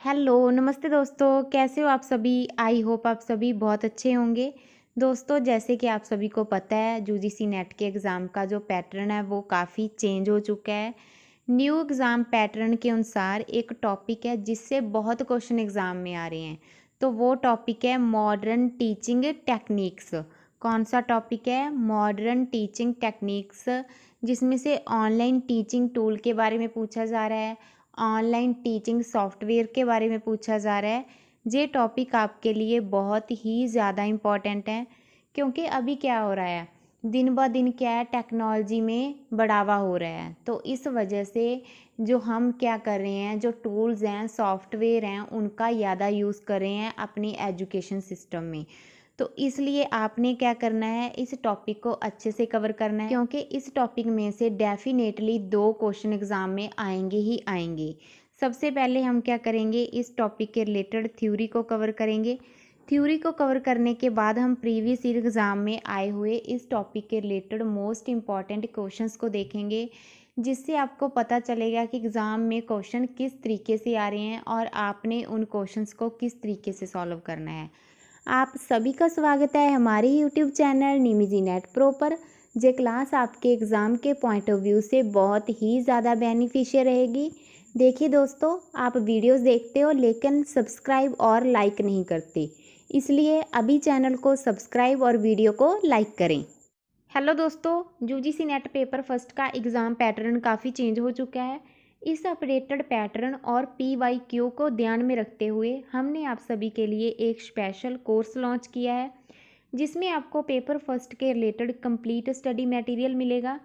Hello, नमस्ते दोस्तों, कैसे हो आप सभी? आई होप आप सभी बहुत अच्छे होंगे। दोस्तों, जैसे कि आप सभी को पता है यूजीसी नेट के एग्ज़ाम का जो पैटर्न है वो काफ़ी चेंज हो चुका है। न्यू एग्ज़ाम पैटर्न के अनुसार एक टॉपिक है जिससे बहुत क्वेश्चन एग्ज़ाम में आ रहे हैं। तो वो टॉपिक है मॉडर्न टीचिंग टेक्निक्स। कौन सा टॉपिक है? मॉडर्न टीचिंग टेक्निक्स, जिसमें से ऑनलाइन टीचिंग टूल के बारे में पूछा जा रहा है, ऑनलाइन टीचिंग सॉफ्टवेयर के बारे में पूछा जा रहा है। ये टॉपिक आपके लिए बहुत ही ज़्यादा इम्पॉर्टेंट है, क्योंकि अभी क्या हो रहा है, दिन ब दिन क्या है, टेक्नोलॉजी में बढ़ावा हो रहा है। तो इस वजह से जो हम क्या कर रहे हैं, जो टूल्स हैं, सॉफ्टवेयर हैं, उनका ज़्यादा यूज़ कर रहे हैं अपनी एजुकेशन सिस्टम में। तो इसलिए आपने क्या करना है, इस टॉपिक को अच्छे से कवर करना है, क्योंकि इस टॉपिक में से डेफिनेटली 2 क्वेश्चन एग्ज़ाम में आएंगे ही आएंगे। सबसे पहले हम क्या करेंगे, इस टॉपिक के रिलेटेड थ्योरी को कवर करेंगे। थ्योरी को कवर करने के बाद हम प्रीवियस ईयर एग्ज़ाम में आए हुए इस टॉपिक के रिलेटेड मोस्ट इम्पॉर्टेंट क्वेश्चंस को देखेंगे, जिससे आपको पता चलेगा कि एग्ज़ाम में क्वेश्चन किस तरीके से आ रहे हैं और आपने उन क्वेश्चंस को किस तरीके से सॉल्व करना है। आप सभी का स्वागत है हमारे यूट्यूब चैनल निमिजी नेट प्रो पर। ये क्लास आपके एग्ज़ाम के पॉइंट ऑफ व्यू से बहुत ही ज़्यादा बेनिफिशियल रहेगी। देखिए दोस्तों, आप वीडियोस देखते हो लेकिन सब्सक्राइब और लाइक नहीं करते, इसलिए अभी चैनल को सब्सक्राइब और वीडियो को लाइक करें। हेलो दोस्तों, यूजीसी नेट पेपर फर्स्ट का एग्ज़ाम पैटर्न काफ़ी चेंज हो चुका है। इस अपडेटेड पैटर्न और PYQ को ध्यान में रखते हुए हमने आप सभी के लिए एक स्पेशल कोर्स लॉन्च किया है, जिसमें आपको पेपर फर्स्ट के रिलेटेड कंप्लीट स्टडी मटेरियल मिलेगा।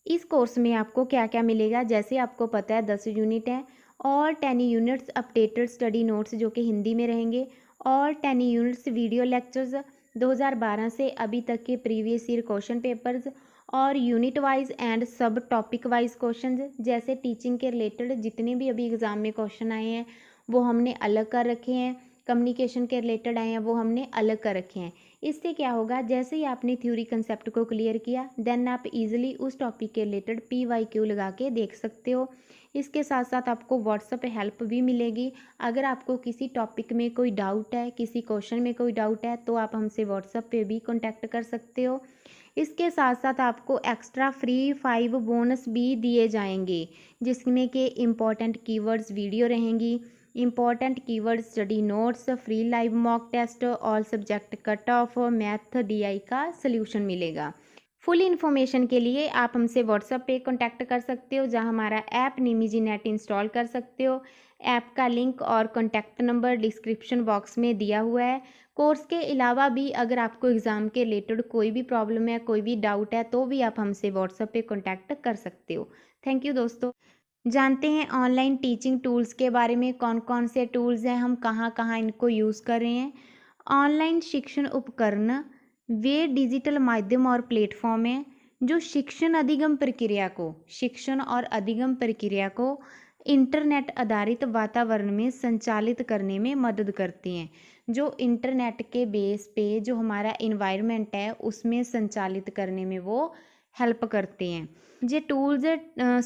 इस कोर्स में आपको क्या क्या मिलेगा, जैसे आपको पता है 10 यूनिट हैं और 10 यूनिट्स अपडेटेड स्टडी नोट्स जो कि हिंदी में रहेंगे, और 10 यूनिट्स वीडियो लेक्चर्स 2012 से अभी तक के प्रीवियस ईयर क्वेश्चन पेपर्स, और यूनिट वाइज एंड सब टॉपिक वाइज क्वेश्चन, जैसे टीचिंग के रिलेटेड जितने भी अभी एग्ज़ाम में क्वेश्चन आए हैं वो हमने अलग कर रखे हैं, कम्युनिकेशन के रिलेटेड आए हैं वो हमने अलग कर रखे हैं। इससे क्या होगा, जैसे ही आपने थ्योरी कंसेप्ट को क्लियर किया देन आप इजीली उस टॉपिक के रिलेटेड PYQ लगा के देख सकते हो। इसके साथ साथ आपको व्हाट्सएप हेल्प भी मिलेगी। अगर आपको किसी टॉपिक में कोई डाउट है, किसी क्वेश्चन में कोई डाउट है, तो आप हमसे व्हाट्सएप पे भी कॉन्टैक्ट कर सकते हो। इसके साथ साथ आपको एक्स्ट्रा फ्री 5 बोनस भी दिए जाएंगे, जिसमें कि इम्पॉर्टेंट कीवर्ड्स वीडियो रहेंगी, important keyword study notes, free live mock test, all subject cut off, math DI का सल्यूशन मिलेगा। फुल इन्फॉर्मेशन के लिए आप हमसे व्हाट्सएप पे कांटेक्ट कर सकते हो, जहां हमारा ऐप निमिजी नेट इंस्टॉल कर सकते हो। ऐप का लिंक और कांटेक्ट नंबर डिस्क्रिप्शन बॉक्स में दिया हुआ है। कोर्स के अलावा भी अगर आपको एग्ज़ाम के रिलेटेड कोई भी प्रॉब्लम है, कोई भी डाउट है, तो भी आप हमसे व्हाट्सएप पे कांटेक्ट कर सकते हो। थैंक यू दोस्तों। जानते हैं ऑनलाइन टीचिंग टूल्स के बारे में, कौन कौन से टूल्स हैं, हम कहाँ कहाँ इनको यूज़ कर रहे हैं। ऑनलाइन शिक्षण उपकरण वे डिजिटल माध्यम और प्लेटफॉर्म हैं जो शिक्षण और अधिगम प्रक्रिया को इंटरनेट आधारित वातावरण में संचालित करने में मदद करते हैं। जो इंटरनेट के बेस पे जो हमारा इन्वायरमेंट है उसमें संचालित करने में वो हेल्प करते हैं। ये टूल्स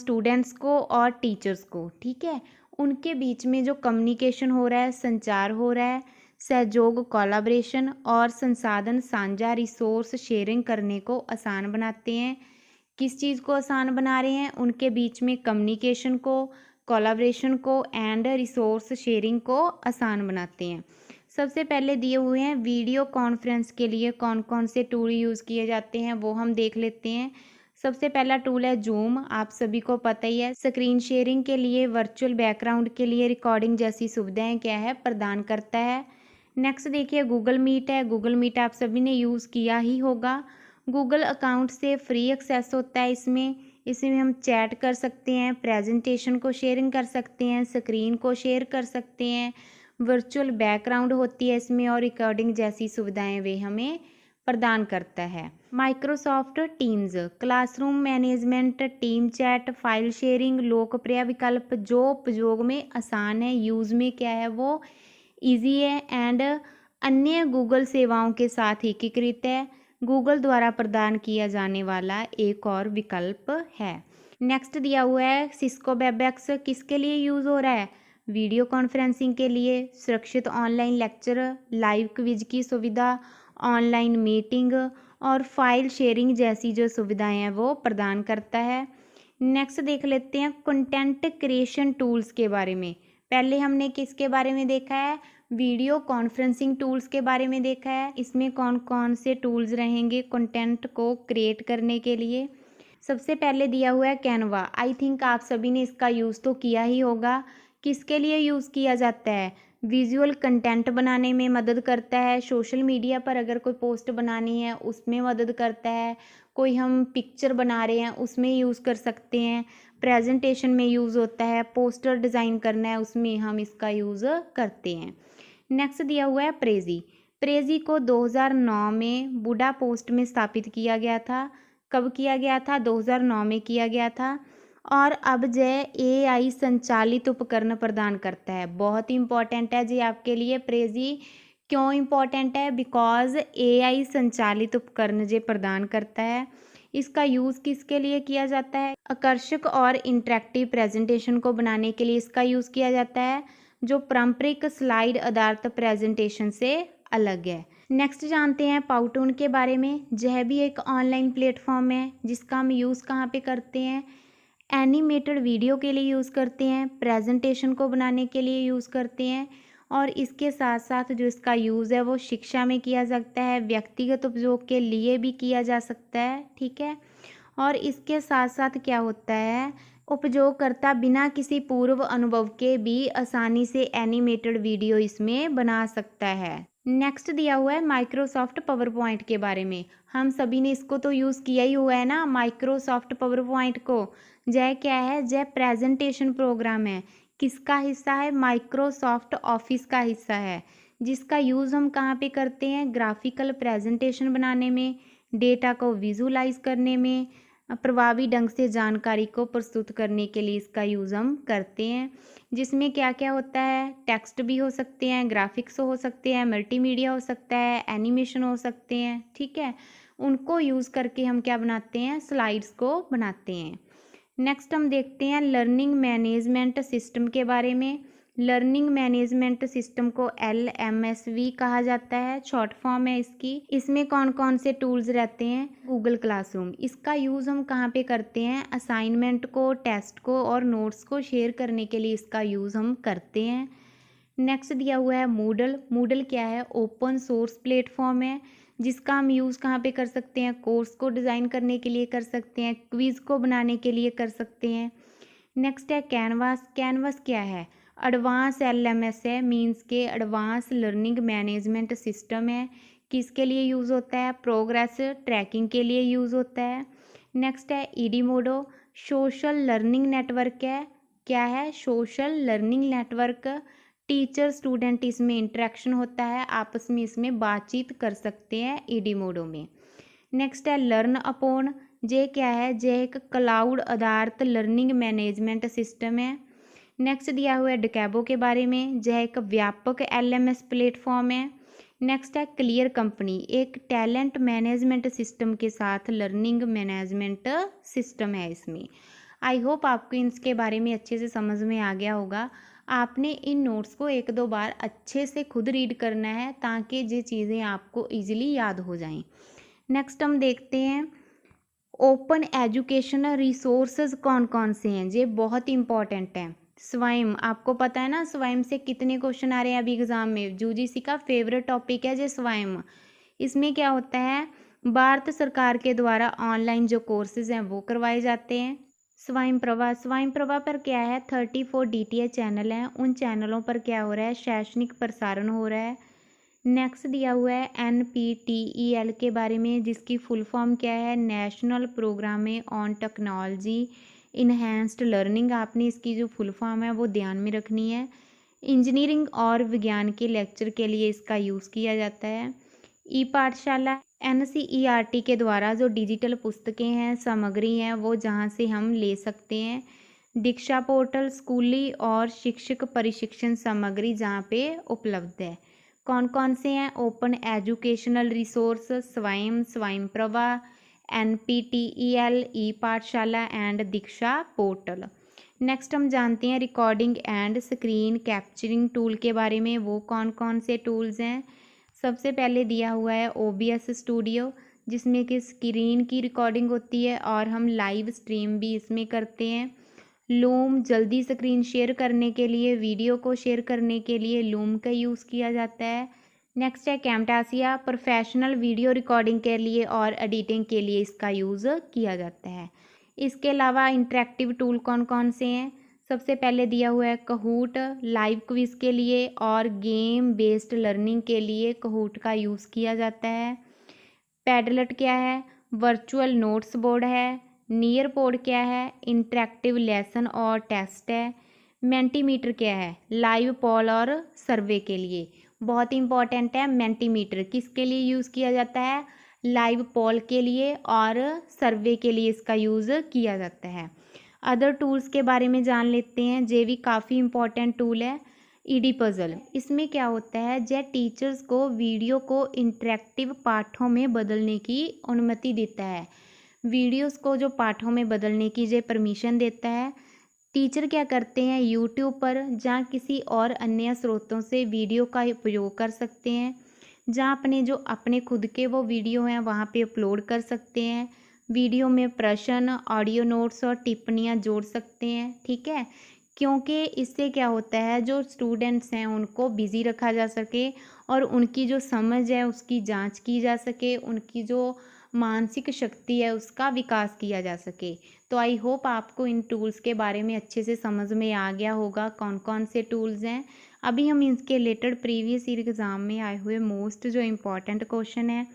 स्टूडेंट्स को और टीचर्स को, ठीक है, उनके बीच में जो कम्युनिकेशन हो रहा है, संचार हो रहा है, सहयोग, कोलैबोरेशन और संसाधन साझा, रिसोर्स शेयरिंग करने को आसान बनाते हैं। किस चीज़ को आसान बना रहे हैं? उनके बीच में कम्युनिकेशन को, कोलैबोरेशन को एंड रिसोर्स शेयरिंग को आसान बनाते हैं। सबसे पहले दिए हुए हैं वीडियो कॉन्फ्रेंस के लिए कौन कौन से टूल यूज़ किए जाते हैं, वो हम देख लेते हैं। सबसे पहला टूल है जूम, आप सभी को पता ही है। स्क्रीन शेयरिंग के लिए, वर्चुअल बैकग्राउंड के लिए, रिकॉर्डिंग जैसी सुविधाएं क्या है, प्रदान करता है। नेक्स्ट देखिए गूगल मीट है। गूगल मीट आप सभी ने यूज़ किया ही होगा। गूगल अकाउंट से फ्री एक्सेस होता है इसमें। इसमें हम चैट कर सकते हैं, प्रेजेंटेशन को शेयरिंग कर सकते हैं, स्क्रीन को शेयर कर सकते हैं, वर्चुअल बैकग्राउंड होती है इसमें, और रिकॉर्डिंग जैसी सुविधाएं वे हमें प्रदान करता है। Microsoft teams, classroom management, team chat, file sharing, लोकप्रिय विकल्प जो उपयोग में आसान है, यूज़ में क्या है वो ईजी है एंड अन्य गूगल सेवाओं के साथ एकीकृत है। गूगल द्वारा प्रदान किया जाने वाला एक और विकल्प है। नेक्स्ट दिया हुआ है सिस्को वेबएक्स, किसके लिए यूज़ हो रहा है? वीडियो कॉन्फ्रेंसिंग के लिए, सुरक्षित ऑनलाइन लेक्चर, लाइव क्विज की सुविधा, ऑनलाइन मीटिंग और फाइल शेयरिंग जैसी जो सुविधाएं हैं वो प्रदान करता है। नेक्स्ट देख लेते हैं कंटेंट क्रिएशन टूल्स के बारे में। पहले हमने किसके बारे में देखा है, वीडियो कॉन्फ्रेंसिंग टूल्स के बारे में देखा है। इसमें कौन कौन से टूल्स रहेंगे कंटेंट को क्रिएट करने के लिए। सबसे पहले दिया हुआ है कैनवा। आई थिंक आप सभी ने इसका यूज़ तो किया ही होगा। किसके लिए यूज़ किया जाता है, विजुअल कंटेंट बनाने में मदद करता है। सोशल मीडिया पर अगर कोई पोस्ट बनानी है उसमें मदद करता है। कोई हम पिक्चर बना रहे हैं उसमें यूज़ कर सकते हैं। प्रेजेंटेशन में यूज़ होता है। पोस्टर डिज़ाइन करना है उसमें हम इसका यूज़ करते हैं। नेक्स्ट दिया हुआ है प्रेजी। प्रेजी को 2009 में बुडा पोस्ट में स्थापित किया गया था। कब किया गया था, 2009 में किया गया था। और अब जय एआई संचालित उपकरण प्रदान करता है। बहुत ही इंपॉर्टेंट है जी आपके लिए प्रेजी। क्यों इंपॉर्टेंट है, बिकॉज एआई संचालित उपकरण जे प्रदान करता है। इसका यूज़ किसके लिए किया जाता है, आकर्षक और इंटरेक्टिव प्रेजेंटेशन को बनाने के लिए इसका यूज़ किया जाता है, जो पारंपरिक स्लाइड आधारित प्रेजेंटेशन से अलग है। नेक्स्ट जानते हैं पाउटून के बारे में। यह भी एक ऑनलाइन प्लेटफॉर्म है जिसका हम यूज़ कहाँ पे करते हैं, एनिमेटेड वीडियो के लिए यूज़ करते हैं, प्रेजेंटेशन को बनाने के लिए यूज़ करते हैं। और इसके साथ साथ जो इसका यूज़ है वो शिक्षा में किया सकता है, व्यक्तिगत उपयोग के लिए भी किया जा सकता है, ठीक है। और इसके साथ साथ क्या होता है, उपयोगकर्ता बिना किसी पूर्व अनुभव के भी आसानी से एनिमेटेड वीडियो इसमें बना सकता है। नेक्स्ट दिया हुआ है माइक्रोसॉफ्ट पावर पॉइंट के बारे में। हम सभी ने इसको तो यूज़ किया ही हुआ है ना, माइक्रोसॉफ्ट पावर पॉइंट को। यह क्या है, यह प्रेजेंटेशन प्रोग्राम है। किसका हिस्सा है, माइक्रोसॉफ्ट ऑफिस का हिस्सा है, जिसका यूज़ हम कहाँ पे करते हैं, ग्राफिकल प्रेजेंटेशन बनाने में, डेटा को विजुलाइज करने में, प्रभावी ढंग से जानकारी को प्रस्तुत करने के लिए इसका यूज़ हम करते हैं। जिसमें क्या क्या होता है, टेक्स्ट भी हो सकते हैं, ग्राफिक्स हो सकते हैं, मल्टीमीडिया हो सकता है, एनिमेशन हो सकते हैं, ठीक है। उनको यूज़ करके हम क्या बनाते हैं, स्लाइड्स को बनाते हैं। नेक्स्ट हम देखते हैं लर्निंग मैनेजमेंट सिस्टम के बारे में। लर्निंग मैनेजमेंट सिस्टम को LMSV कहा जाता है, शॉर्ट फॉर्म है इसकी। इसमें कौन कौन से टूल्स रहते हैं, गूगल क्लासरूम। इसका यूज़ हम कहाँ पे करते हैं, असाइनमेंट को, टेस्ट को और नोट्स को शेयर करने के लिए इसका यूज़ हम करते हैं। नेक्स्ट दिया हुआ है मूडल। मूडल क्या है, ओपन सोर्स प्लेटफॉर्म है जिसका हम यूज़ कहाँ पे कर सकते हैं, कोर्स को डिज़ाइन करने के लिए कर सकते हैं, क्विज़ को बनाने के लिए कर सकते हैं। नेक्स्ट है कैनवास। कैनवास क्या है, एडवांस LMS है, मीन्स के एडवांस लर्निंग मैनेजमेंट सिस्टम है। किसके लिए यूज़ होता है, प्रोग्रेस ट्रैकिंग के लिए यूज़ होता है। नेक्स्ट है इडीमोडो, सोशल लर्निंग नेटवर्क है। क्या है, social learning network. Teacher student इसमें इंटरेक्शन होता है, आपस में इसमें बातचीत कर सकते हैं इडीमोडो में। नेक्स्ट है लर्न अपॉन। जे क्या है, जे एक क्लाउड आधारित लर्निंग मैनेजमेंट सिस्टम है। नेक्स्ट दिया हुआ है डकैबो के बारे में। यह एक व्यापक LMS प्लेटफॉर्म है। नेक्स्ट है क्लियर कंपनी, एक टैलेंट मैनेजमेंट सिस्टम के साथ लर्निंग मैनेजमेंट सिस्टम है इसमें। आई होप आपको इसके बारे में अच्छे से समझ में आ गया होगा। आपने इन नोट्स को एक दो बार अच्छे से खुद रीड करना है ताकि ये चीज़ें आपको ईजिली याद हो जाएं। नेक्स्ट हम देखते हैं ओपन एजुकेशनल रिसोर्सेज कौन कौन से हैं, ये बहुत इंपॉर्टेंट है। स्वयं, आपको पता है ना स्वयं से कितने क्वेश्चन आ रहे हैं अभी एग्जाम में। यूजीसी का फेवरेट टॉपिक है ये स्वयं। इसमें क्या होता है, भारत सरकार के द्वारा ऑनलाइन जो कोर्सेज हैं वो करवाए जाते हैं। स्वयं प्रभा, स्वयं प्रभा पर क्या है, 34 DTH चैनल हैं, उन चैनलों पर क्या हो रहा है, शैक्षणिक प्रसारण हो रहा है। नेक्स्ट दिया हुआ है NPTEL के बारे में, जिसकी फुल फॉर्म क्या है, national programme on technology enhanced learning. आपने इसकी जो फुल फॉर्म है वो ध्यान में रखनी है। इंजीनियरिंग और विज्ञान के लेक्चर के लिए इसका यूज़ किया जाता है। ई पाठशाला NCERT के द्वारा जो डिजिटल पुस्तकें हैं, सामग्री हैं, वो जहाँ से हम ले सकते हैं। दीक्षा पोर्टल स्कूली और शिक्षक प्रशिक्षण सामग्री जहाँ पे उपलब्ध है। कौन कौन से हैं, ओपन एजुकेशनल रिसोर्स, स्वयं, स्वयं प्रभा, NPTEL, ई पाठशाला एंड दीक्षा पोर्टल। नेक्स्ट हम जानते हैं recording and screen capturing tool के बारे में, वो कौन कौन से टूल्स हैं। सबसे पहले दिया हुआ है OBS स्टूडियो, जिसमें कि स्क्रीन की रिकॉर्डिंग होती है और हम लाइव स्ट्रीम भी इसमें करते हैं। लूम, जल्दी स्क्रीन शेयर करने के लिए, वीडियो को शेयर करने के लिए लूम का यूज़ किया जाता है। नेक्स्ट है कैमटासिया, प्रोफेशनल वीडियो रिकॉर्डिंग के लिए और एडिटिंग के लिए इसका यूज़ किया जाता है। इसके अलावा इंटरेक्टिव टूल कौन कौन से हैं। सबसे पहले दिया हुआ है कहूट, लाइव क्विज़ के लिए और गेम बेस्ड लर्निंग के लिए कहूट का यूज़ किया जाता है। पैडलेट क्या है, वर्चुअल नोट्स बोर्ड है। नियर पोड क्या है, इंटरेक्टिव लेसन और टेस्ट है। मेंटीमीटर क्या है, लाइव पोल और सर्वे के लिए। बहुत इंपॉर्टेंट है मेंटीमीटर, किसके लिए यूज़ किया जाता है, लाइव पोल के लिए और सर्वे के लिए इसका यूज़ किया जाता है। अदर टूल्स के बारे में जान लेते हैं। जे भी काफ़ी इंपॉर्टेंट टूल है। ईडी पज़ल, इसमें क्या होता है, जय टीचर्स को वीडियो को इंटरेक्टिव पाठों में बदलने की अनुमति देता है। वीडियोस को जो पाठों में बदलने की जो परमिशन देता है। टीचर क्या करते हैं, यूट्यूब पर जहाँ किसी और अन्य स्रोतों से वीडियो का उपयोग कर सकते हैं, जहाँ अपने खुद के वो वीडियो हैं वहाँ पे अपलोड कर सकते हैं। वीडियो में प्रश्न, ऑडियो नोट्स और टिप्पणियाँ जोड़ सकते हैं, ठीक है। क्योंकि इससे क्या होता है, जो स्टूडेंट्स हैं उनको बिज़ी रखा जा सके और उनकी जो समझ है उसकी जांच की जा सके, उनकी जो मानसिक शक्ति है उसका विकास किया जा सके। तो आई होप आपको इन टूल्स के बारे में अच्छे से समझ में आ गया होगा कौन कौन से टूल्स हैं। अभी हम इसके रिलेटेड प्रीवियस ईयर एग्ज़ाम में आए हुए मोस्ट जो इम्पॉर्टेंट क्वेश्चन है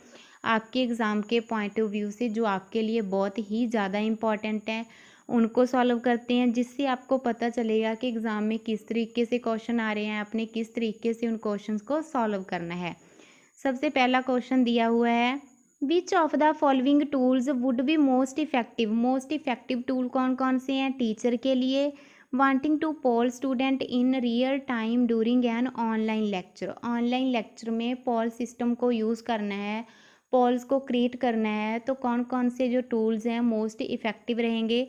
आपके एग्ज़ाम के पॉइंट ऑफ व्यू से, जो आपके लिए बहुत ही ज़्यादा इम्पॉर्टेंट है, उनको सॉल्व करते हैं, जिससे आपको पता चलेगा कि एग्ज़ाम में किस तरीके से क्वेश्चन आ रहे हैं, आपने किस तरीके से उन क्वेश्चंस को सॉल्व करना है। सबसे पहला क्वेश्चन दिया हुआ है, which of the following tools would be most effective. Most effective tool कौन कौन से हैं टीचर के लिए। Wanting to poll student in real time during an online lecture. Online lecture में पोल सिस्टम को यूज़ करना है, पोल्स को क्रिएट करना है, तो कौन कौन से जो टूल्स हैं मोस्ट इफेक्टिव रहेंगे।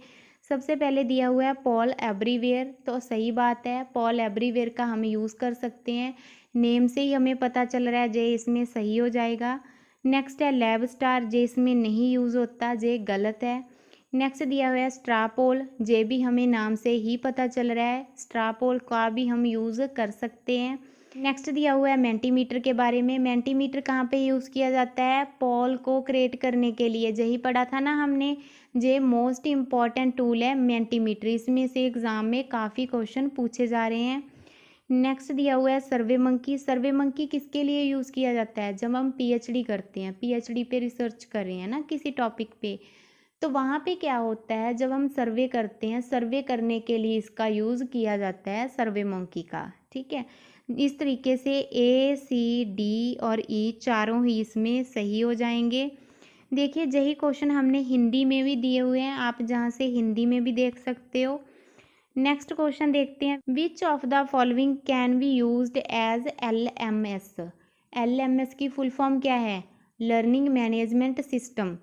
सबसे पहले दिया हुआ है पोल एवरीवेयर, तो सही बात है, पोल एवरीवेयर का हम यूज़ कर सकते हैं। नेम से ही हमें पता चल रहा है, जे इसमें सही हो जाएगा। नेक्स्ट है लैब स्टार, जे इसमें नहीं यूज़ होता, जे गलत है। नेक्स्ट दिया हुआ है स्ट्रा पोल, जे भी हमें नाम से ही पता चल रहा है, स्ट्रा पोल का भी हम यूज़ कर सकते हैं। नेक्स्ट दिया हुआ है मेंटीमीटर के बारे में। मेंटीमीटर कहाँ पे यूज़ किया जाता है, पोल को क्रिएट करने के लिए, यही पढ़ा था ना हमने। जे मोस्ट इम्पॉर्टेंट टूल है मेंटीमीटर, इसमें से एग्ज़ाम में काफ़ी क्वेश्चन पूछे जा रहे हैं। नेक्स्ट दिया हुआ है सर्वे मंकी। सर्वे मंकी किसके लिए यूज़ किया जाता है, जब हम PhD करते हैं, PhD पे रिसर्च कर रहे हैं ना किसी टॉपिक पे, तो वहाँ पे क्या होता है, जब हम सर्वे करते हैं, सर्वे करने के लिए इसका यूज़ किया जाता है सर्वे मंकी का, ठीक है। इस तरीके से A, C, D और E चारों ही इसमें सही हो जाएंगे। देखिए यही क्वेश्चन हमने हिंदी में भी दिए हुए हैं, आप जहाँ से हिंदी में भी देख सकते हो। नेक्स्ट क्वेश्चन देखते हैं, which of the following can be used as LMS। LMS की फुल फॉर्म क्या है, learning management system,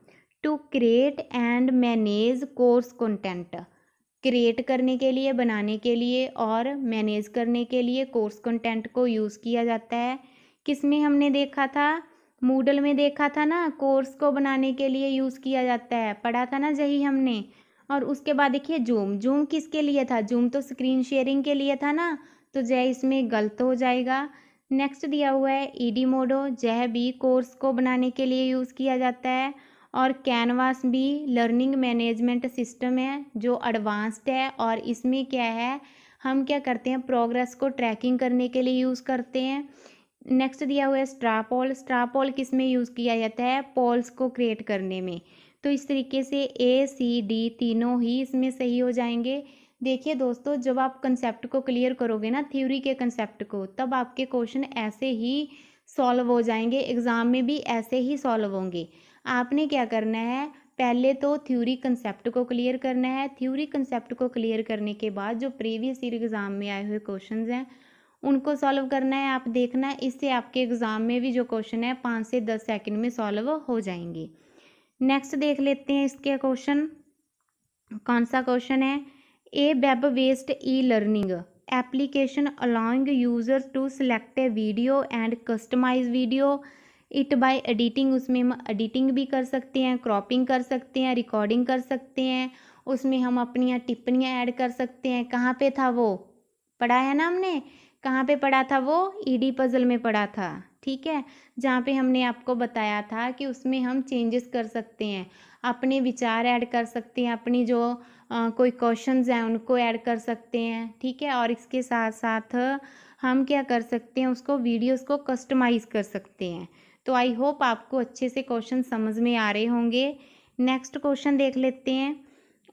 to create and manage course content. Create करने के लिए, बनाने के लिए और मैनेज करने के लिए कोर्स कंटेंट को यूज़ किया जाता है। किस में हमने देखा था, मूडल में देखा था ना, कोर्स को बनाने के लिए यूज़ किया जाता है, पढ़ा था ना यही हमने। और उसके बाद देखिए जूम, जूम किसके लिए था, जूम तो स्क्रीन शेयरिंग के लिए था ना, तो जय इसमें गलत हो जाएगा। नेक्स्ट दिया हुआ है ईडी मोडो, जह भी कोर्स को बनाने के लिए यूज़ किया जाता है। और कैनवास भी लर्निंग मैनेजमेंट सिस्टम है जो एडवांस्ड है, और इसमें क्या है, हम क्या करते हैं, प्रोग्रेस को ट्रैकिंग करने के लिए यूज़ करते हैं। नेक्स्ट दिया हुआ है स्ट्रापोल। स्ट्रापोल किस में यूज़ किया जाता है, पोल्स को क्रिएट करने में। तो इस तरीके से A, C, D तीनों ही इसमें सही हो जाएंगे। देखिए दोस्तों, जब आप कंसेप्ट को क्लियर करोगे ना, थ्योरी के कंसेप्ट को, तब आपके क्वेश्चन ऐसे ही सॉल्व हो जाएंगे, एग्ज़ाम में भी ऐसे ही सॉल्व होंगे। आपने क्या करना है, पहले तो थ्योरी कंसेप्ट को क्लियर करना है। थ्योरी कंसेप्ट को क्लियर करने के बाद जो प्रीवियस ईयर एग्ज़ाम में आए हुए क्वेश्चंस हैं उनको सॉल्व करना है। आप देखना है, इससे आपके एग्ज़ाम में भी जो क्वेश्चन है 5 से 10 सेकंड में सॉल्व हो जाएंगे। नेक्स्ट देख लेते हैं इसके क्वेश्चन, कौन सा क्वेश्चन है, a web based e learning application allowing user to select a video and customize video it by editing. उसमें हम एडिटिंग भी कर सकते हैं, क्रॉपिंग कर सकते हैं, रिकॉर्डिंग कर सकते हैं, उसमें हम अपनी टिप्पणियाँ ऐड कर सकते हैं। कहाँ पे था वो, पढ़ा है ना हमने, कहाँ पे पढ़ा था वो, ईडी पजल में पढ़ा था, ठीक है, जहाँ पे हमने आपको बताया था कि उसमें हम चेंजेस कर सकते हैं, अपने विचार ऐड कर सकते हैं, अपनी जो कोई क्वेश्चंस हैं उनको ऐड कर सकते हैं, ठीक है। और इसके साथ साथ हम क्या कर सकते हैं, उसको वीडियोस को कस्टमाइज़ कर सकते हैं। तो आई होप आपको अच्छे से क्वेश्चन समझ में आ रहे होंगे। नेक्स्ट क्वेश्चन देख लेते हैं।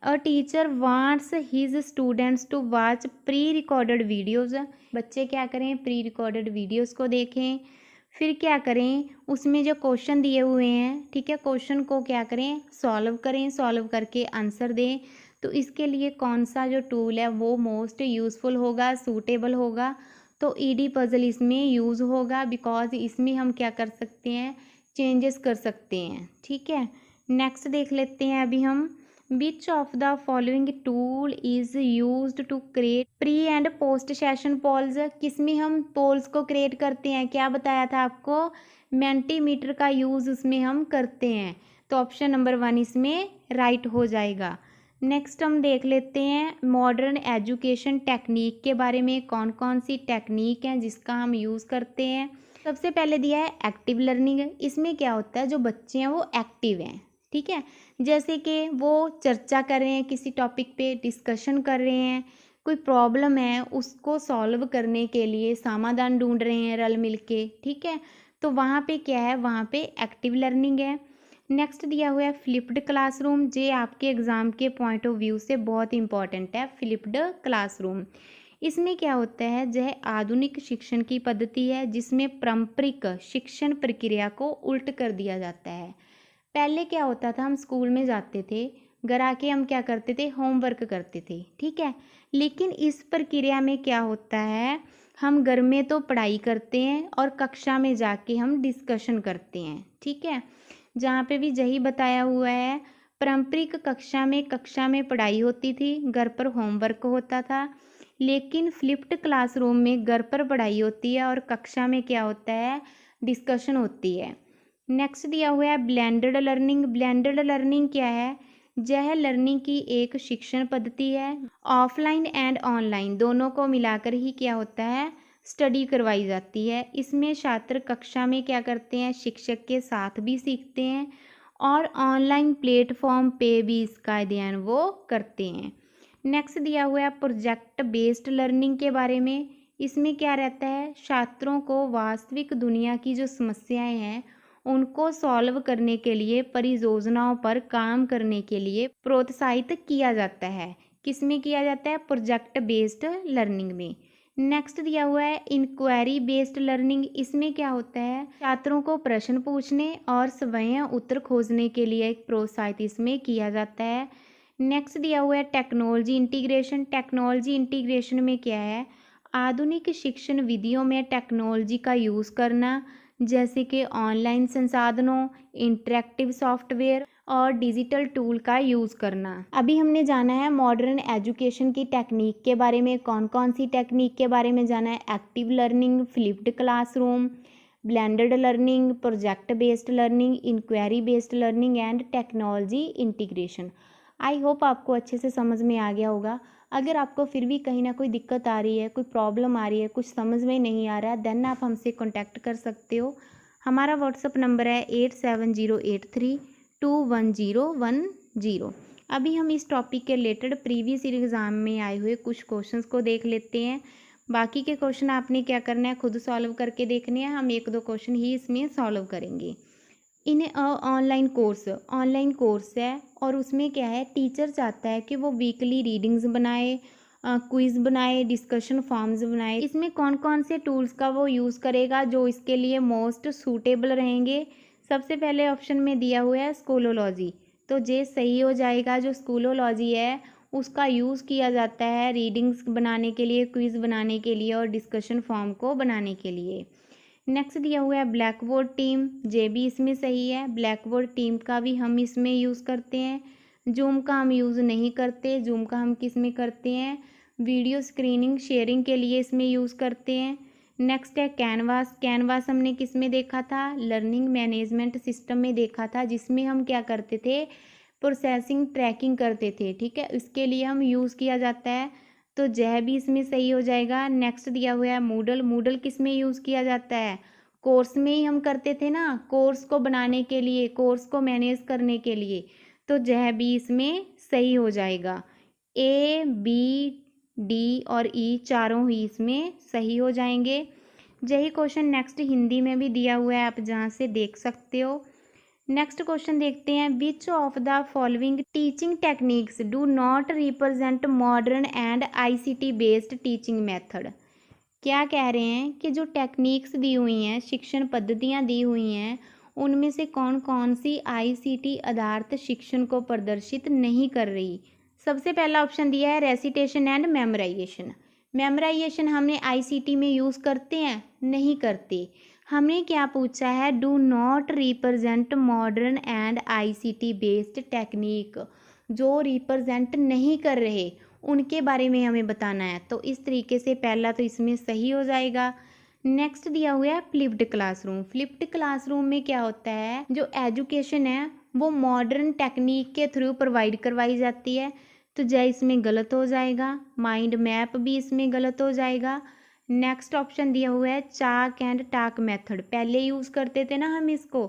A teacher wants his students to watch pre recorded videos. बच्चे क्या करें, प्री रिकॉर्डेड वीडियोज़ को देखें। फिर क्या करें, उसमें जो क्वेश्चन दिए हुए हैं, ठीक है, क्वेश्चन को क्या करें, सॉल्व करें, सॉल्व करके आंसर दें। तो इसके लिए कौन सा जो टूल है वो मोस्ट यूज़फुल होगा, सूटेबल होगा, तो ईडी पजल इसमें यूज़ होगा, बिकॉज इसमें हम क्या कर सकते हैं, चेंजेस कर सकते हैं, ठीक है। नेक्स्ट देख लेते हैं अभी हम। Which of the following tool is used to create pre and post session polls. किसमें हम पोल्स को क्रिएट करते हैं, क्या बताया था आपको, मेंटीमीटर का यूज़ उसमें हम करते हैं। तो ऑप्शन नंबर 1 इसमें राइट हो जाएगा। नेक्स्ट हम देख लेते हैं मॉडर्न एजुकेशन टेक्निक के बारे में, कौन कौन सी टेक्निक हैं जिसका हम यूज़ करते हैं। सबसे पहले दिया है एक्टिव लर्निंग। इसमें क्या होता है, जो बच्चे हैं वो एक्टिव हैं, ठीक है, जैसे कि वो चर्चा कर रहे हैं, किसी टॉपिक पे डिस्कशन कर रहे हैं, कोई प्रॉब्लम है उसको सॉल्व करने के लिए समाधान ढूंढ रहे हैं रल मिल के, ठीक है, तो वहाँ पे क्या है, वहाँ पे एक्टिव लर्निंग है। नेक्स्ट दिया हुआ है फ्लिप्ड क्लासरूम। जे आपके एग्ज़ाम के पॉइंट ऑफ व्यू से बहुत इंपॉर्टेंट है फ्लिप्ड क्लासरूम। इसमें क्या होता है, यह आधुनिक शिक्षण की पद्धति है जिसमें पारंपरिक शिक्षण प्रक्रिया को उल्ट कर दिया जाता है। पहले क्या होता था, हम स्कूल में जाते थे, घर आके हम क्या करते थे, होमवर्क करते थे, ठीक है, लेकिन इस प्रक्रिया में क्या होता है, हम घर में तो पढ़ाई करते हैं और कक्षा में जाके हम डिस्कशन करते हैं, ठीक है, जहाँ पे भी यही बताया हुआ है। पारंपरिक कक्षा में पढ़ाई होती थी, घर पर होमवर्क होता था, लेकिन फ्लिप्ड क्लासरूम में घर पर पढ़ाई होती है और कक्षा में क्या होता है, डिस्कशन होती है। नेक्स्ट दिया हुआ है ब्लेंडेड लर्निंग। ब्लेंडेड लर्निंग क्या है, यह लर्निंग की एक शिक्षण पद्धति है, ऑफलाइन एंड ऑनलाइन दोनों को मिलाकर ही क्या होता है, स्टडी करवाई जाती है। इसमें छात्र कक्षा में क्या करते हैं, शिक्षक के साथ भी सीखते हैं और ऑनलाइन प्लेटफॉर्म पे भी इसका अध्ययन वो करते हैं। नेक्स्ट दिया हुआ है प्रोजेक्ट बेस्ड लर्निंग के बारे में। इसमें क्या रहता है, छात्रों को वास्तविक दुनिया की जो समस्याएं हैं उनको सॉल्व करने के लिए परियोजनाओं पर काम करने के लिए प्रोत्साहित किया जाता है। किसमें किया जाता है, प्रोजेक्ट बेस्ड लर्निंग में। नेक्स्ट दिया हुआ है इंक्वायरी बेस्ड लर्निंग। इसमें क्या होता है, छात्रों को प्रश्न पूछने और स्वयं उत्तर खोजने के लिए एक प्रोत्साहित इसमें किया जाता है। नेक्स्ट दिया हुआ है टेक्नोलॉजी इंटीग्रेशन। टेक्नोलॉजी इंटीग्रेशन में क्या है, आधुनिक शिक्षण विधियों में टेक्नोलॉजी का यूज़ करना, जैसे कि ऑनलाइन संसाधनों, इंटरेक्टिव सॉफ्टवेयर और डिजिटल टूल का यूज़ करना। अभी हमने जाना है मॉडर्न एजुकेशन की टेक्निक के बारे में, कौन कौन सी टेक्निक के बारे में जाना है, active learning, flipped classroom, blended learning, project based learning, inquiry based learning and technology integration. I hope आपको अच्छे से समझ में आ गया होगा। अगर आपको फिर भी कहीं ना कोई दिक्कत आ रही है, कोई प्रॉब्लम आ रही है, कुछ समझ में नहीं आ रहा है, देन आप हमसे कांटेक्ट कर सकते हो। हमारा व्हाट्सअप नंबर है 8708321010। अभी हम इस टॉपिक के रिलेटेड प्रीवियस ईयर एग्ज़ाम में आए हुए कुछ क्वेश्चंस को देख लेते हैं। बाकी के क्वेश्चन आपने क्या करना है, खुद सॉल्व करके देखने हैं, हम एक दो क्वेश्चन ही इसमें सॉल्व करेंगे। इन ऑनलाइन कोर्स है और उसमें क्या है, टीचर चाहता है कि वो वीकली रीडिंग्स बनाए, क्विज़ बनाए, डिस्कशन फॉर्म्स बनाए। इसमें कौन कौन से टूल्स का वो यूज़ करेगा जो इसके लिए मोस्ट सूटेबल रहेंगे। सबसे पहले ऑप्शन में दिया हुआ है स्कूलोलॉजी, तो ये सही हो जाएगा। जो स्कूलोलॉजी है उसका यूज़ किया जाता है रीडिंग्स बनाने के लिए, क्विज़ बनाने के लिए और डिस्कशन फॉर्म को बनाने के लिए। नेक्स्ट दिया हुआ है ब्लैक बोर्ड टीम, जे भी इसमें सही है। ब्लैक बोर्ड टीम का भी हम इसमें यूज़ करते हैं। जूम का हम यूज़ नहीं करते। जूम का हम किस में करते हैं, वीडियो स्क्रीनिंग शेयरिंग के लिए इसमें यूज़ करते हैं। नेक्स्ट है कैनवास। कैनवास हमने किस में देखा था, लर्निंग मैनेजमेंट सिस्टम में देखा था, जिसमें हम क्या करते थे, प्रोसेसिंग ट्रैकिंग करते थे। ठीक है, इसके लिए हम यूज़ किया जाता है, तो यह भी इसमें सही हो जाएगा। नेक्स्ट दिया हुआ है मूडल। मूडल किस में यूज़ किया जाता है, कोर्स में ही हम करते थे ना, कोर्स को बनाने के लिए, कोर्स को मैनेज करने के लिए, तो यह भी इसमें सही हो जाएगा। ए बी डी और ई चारों ही इसमें सही हो जाएंगे। यही क्वेश्चन नेक्स्ट हिंदी में भी दिया हुआ है, आप जहाँ से देख सकते हो। नेक्स्ट क्वेश्चन देखते हैं, which of the following teaching techniques do not represent modern and ICT based teaching method. क्या कह रहे हैं कि जो टेक्निक्स दी हुई हैं, शिक्षण पद्धतियाँ दी हुई हैं, उनमें से कौन कौन सी आईसीटी आधारित शिक्षण को प्रदर्शित नहीं कर रही। सबसे पहला ऑप्शन दिया है रेसिटेशन एंड मेमोराइजेशन। मेमोराइजेशन हमने आईसीटी में यूज़ करते हैं, नहीं करते। हमने क्या पूछा है, do not represent modern and ICT based technique, जो रिप्रेजेंट नहीं कर रहे उनके बारे में हमें बताना है। तो इस तरीके से पहला तो इसमें सही हो जाएगा। नेक्स्ट दिया हुआ है फ्लिप्ड क्लासरूम। फ्लिप्ड क्लासरूम में क्या होता है, जो एजुकेशन है वो मॉडर्न टेक्निक के थ्रू प्रोवाइड करवाई जाती है, तो जय इसमें गलत हो जाएगा। माइंड मैप भी इसमें गलत हो जाएगा। नेक्स्ट ऑप्शन दिया हुआ है चाक एंड टाक मेथड, पहले यूज़ करते थे ना हम इसको,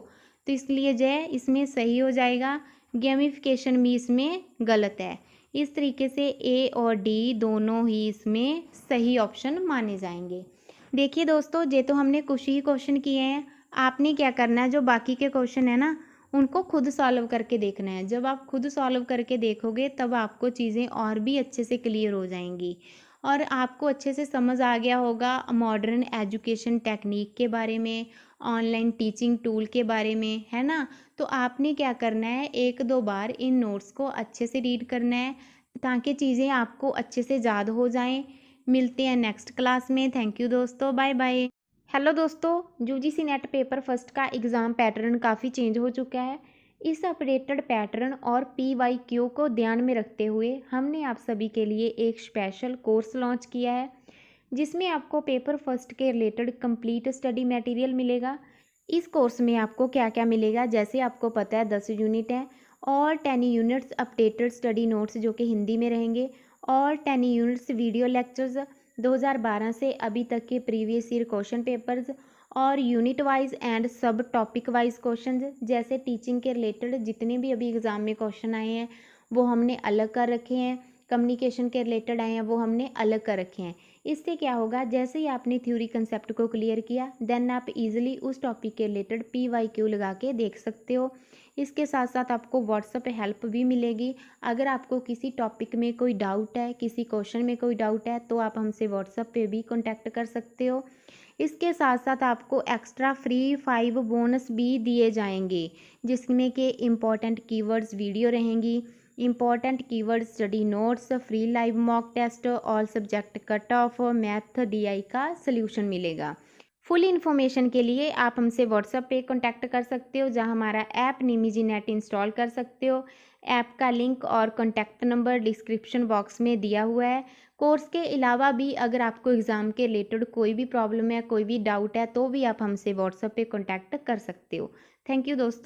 तो इसलिए जय इसमें सही हो जाएगा। गेमिफिकेशन भी इसमें गलत है। इस तरीके से ए और डी दोनों ही इसमें सही ऑप्शन माने जाएंगे। देखिए दोस्तों, ये तो हमने कुछ ही क्वेश्चन किए हैं। आपने क्या करना है, जो बाकी के क्वेश्चन है ना, उनको खुद सॉल्व करके देखना है। जब आप खुद सॉल्व करके देखोगे तब आपको चीज़ें और भी अच्छे से क्लियर हो जाएंगी और आपको अच्छे से समझ आ गया होगा मॉडर्न एजुकेशन टेक्निक के बारे में, ऑनलाइन टीचिंग टूल के बारे में, है ना। तो आपने क्या करना है, एक दो बार इन नोट्स को अच्छे से रीड करना है ताकि चीज़ें आपको अच्छे से याद हो जाएं। मिलते हैं नेक्स्ट क्लास में। थैंक यू दोस्तों, बाय बाय। हेलो दोस्तों, यूजीसी नेट पेपर फर्स्ट का एग्ज़ाम पैटर्न काफ़ी चेंज हो चुका है। इस अपडेटेड पैटर्न और पीवाईक्यू को ध्यान में रखते हुए हमने आप सभी के लिए एक स्पेशल कोर्स लॉन्च किया है, जिसमें आपको पेपर फर्स्ट के रिलेटेड कंप्लीट स्टडी मटेरियल मिलेगा। इस कोर्स में आपको क्या क्या मिलेगा, जैसे आपको पता है 10 यूनिट हैं और 10 यूनिट्स अपडेटेड स्टडी नोट्स जो कि हिंदी में रहेंगे, और 10 यूनिट्स वीडियो लेक्चर्स 2012 से अभी तक के प्रीवियस ईयर क्वेश्चन पेपर्स, और यूनिट वाइज एंड सब टॉपिक वाइज क्वेश्चंस, जैसे टीचिंग के रिलेटेड जितने भी अभी एग्ज़ाम में क्वेश्चन आए हैं वो हमने अलग कर रखे हैं, कम्युनिकेशन के रिलेटेड आए हैं वो हमने अलग कर रखे हैं। इससे क्या होगा, जैसे ही आपने थ्योरी कंसेप्ट को क्लियर किया देन आप इजीली उस टॉपिक के रिलेटेड पीवाईक्यू लगा के देख सकते हो। इसके साथ साथ आपको व्हाट्सएप पे हेल्प भी मिलेगी। अगर आपको किसी टॉपिक में कोई डाउट है, किसी क्वेश्चन में कोई डाउट है, तो आप हमसे व्हाट्सएप पे भी कॉन्टैक्ट कर सकते हो। इसके साथ साथ आपको एक्स्ट्रा फ्री 5 बोनस भी दिए जाएंगे, जिसमें कि इम्पॉर्टेंट कीवर्ड्स वीडियो रहेंगी, important keyword study notes, free live mock test, all subject cut off, math DI का सल्यूशन मिलेगा। फुल इन्फॉर्मेशन के लिए आप हमसे व्हाट्सएप पे कांटेक्ट कर सकते हो, जहां हमारा ऐप निमिजी नेट इंस्टॉल कर सकते हो। ऐप का लिंक और कांटेक्ट नंबर डिस्क्रिप्शन बॉक्स में दिया हुआ है। कोर्स के अलावा भी अगर आपको एग्ज़ाम के रिलेटेड कोई भी प्रॉब्लम है, कोई भी डाउट है, तो भी आप हमसे व्हाट्सएप पे कांटेक्ट कर सकते हो। थैंक यू दोस्तों।